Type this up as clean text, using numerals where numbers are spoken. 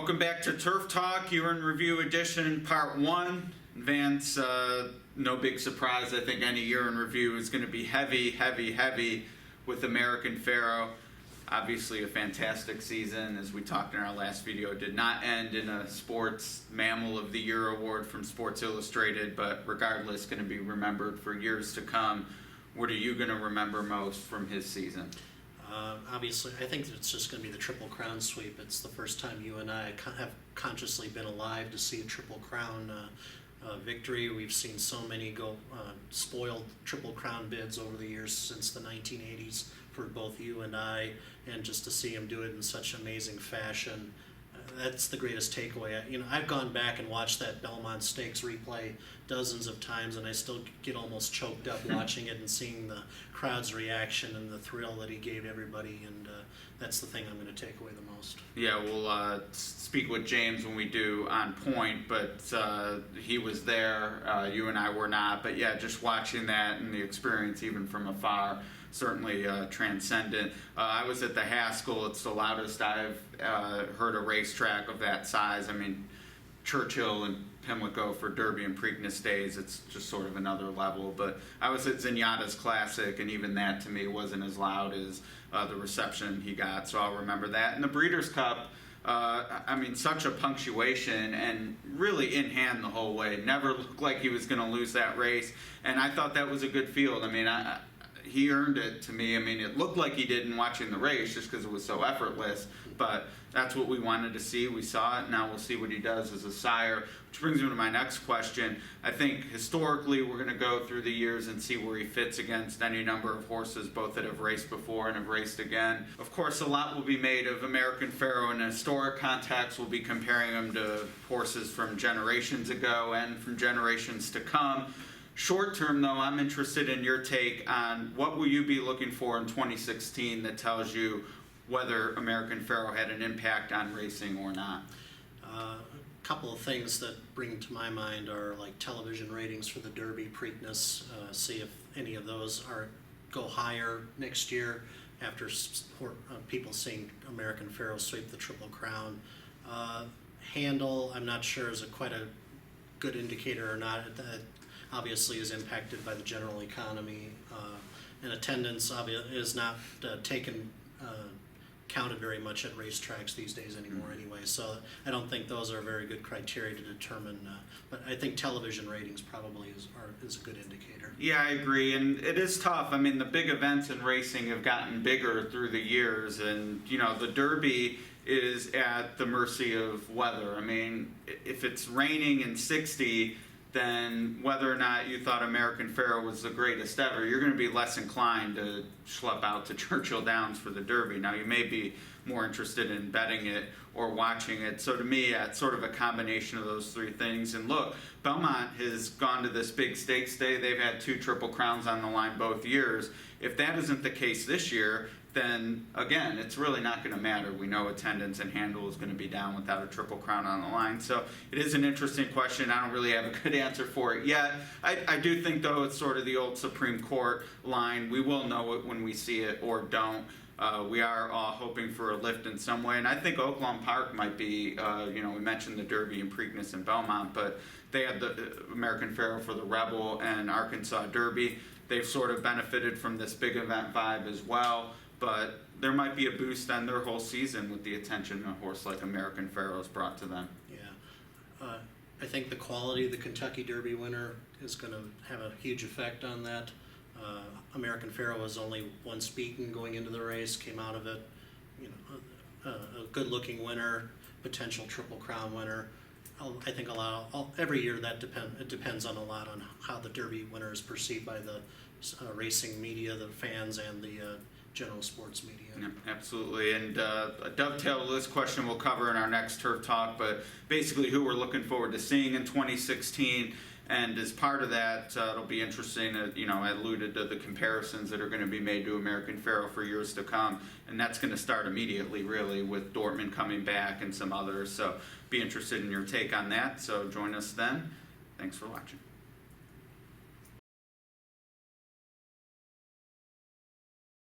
Welcome back to Turf Talk, Year in Review Edition, Part 1. Vance, no big surprise, I think any Year in Review is going to be heavy with American Pharoah. Obviously a fantastic season, as we talked in our last video. It did not end in a Sports Mammal of the Year award from Sports Illustrated, but regardless, going to be remembered for years to come. What are you going to remember most from his season? Obviously, I think it's just going to be the Triple Crown sweep. It's the first time you and I have consciously been alive to see a Triple Crown victory. We've seen so many spoiled Triple Crown bids over the years since the 1980s for both you and I, and just to see him do it in such amazing fashion. That's the greatest takeaway. I've gone back and watched that Belmont Stakes replay dozens of times, and I still get almost choked up watching it and seeing the crowd's reaction and the thrill that he gave everybody, and that's the thing I'm going to take away the most. Yeah, we'll speak with James when we do On Point, but he was there, you and I were not, but yeah, just watching that and the experience even from afar, certainly transcendent. I was at the Haskell. It's the loudest I've heard a racetrack of that size. I mean, Churchill and Pimlico for Derby and Preakness days, it's just sort of another level. But I was at Zenyatta's Classic, and even that to me wasn't as loud as the reception he got, so I'll remember that. And the Breeders' Cup, I mean, such a punctuation and really in hand the whole way. Never looked like he was going to lose that race, and I thought that was a good field. I mean, he earned it to me. I mean, it looked like he did in watching the race just because it was so effortless, but that's what we wanted to see. We saw it. Now we'll see what he does as a sire, which brings me to my next question. I think historically we're going to go through the years and see where he fits against any number of horses, both that have raced before and have raced again. Of course, a lot will be made of American Pharoah in a historic context. We'll be comparing him to horses from generations ago and from generations to come. Short term, though, I'm interested in your take on what will you be looking for in 2016 that tells you whether American Pharoah had an impact on racing or not. A couple of things that bring to my mind are like television ratings for the Derby, Preakness. See if any of those go higher next year after people seeing American Pharoah sweep the Triple Crown. Handle, I'm not sure is quite a good indicator or not. Obviously is impacted by the general economy, and attendance is not counted very much at racetracks these days anymore anyway, so I don't think those are very good criteria to determine, but I think television ratings probably is a good indicator. Yeah, I agree, and it is tough. I mean, the big events in racing have gotten bigger through the years, and the Derby is at the mercy of weather. I mean, if it's raining in 60, then whether or not you thought American Pharoah was the greatest ever, you're going to be less inclined to schlep out to Churchill Downs for the Derby. Now, you may be more interested in betting it or watching it. So to me, it's sort of a combination of those three things. And look, Belmont has gone to this big stakes day. They've had 2 Triple Crowns on the line both years. If that isn't the case this year, then again, it's really not going to matter. We know attendance and handle is going to be down without a Triple Crown on the line. So it is an interesting question. I don't really have a good answer for it yet. I do think, though, it's sort of the old Supreme Court line. We will know it when we see it or don't. We are all hoping for a lift in some way. And I think Oaklawn Park might be, we mentioned the Derby and Preakness and Belmont, but they had the American Pharoah for the Rebel and Arkansas Derby. They've sort of benefited from this big event vibe as well. But there might be a boost on their whole season with the attention a horse like American Pharoah has brought to them. Yeah. I think the quality of the Kentucky Derby winner is going to have a huge effect on that. American Pharoah was only once beaten going into the race, came out of it, a good-looking winner, potential Triple Crown winner. I think every year it depends on a lot on how the Derby winner is perceived by the racing media, the fans, and the general sports media. Yeah, absolutely, and a dovetail to this question we'll cover in our next Turf Talk, but basically who we're looking forward to seeing in 2016, and as part of that, it'll be interesting, I alluded to the comparisons that are going to be made to American Pharoah for years to come, and that's going to start immediately, really, with Dortmund coming back and some others, so be interested in your take on that, so join us then. Thanks for watching.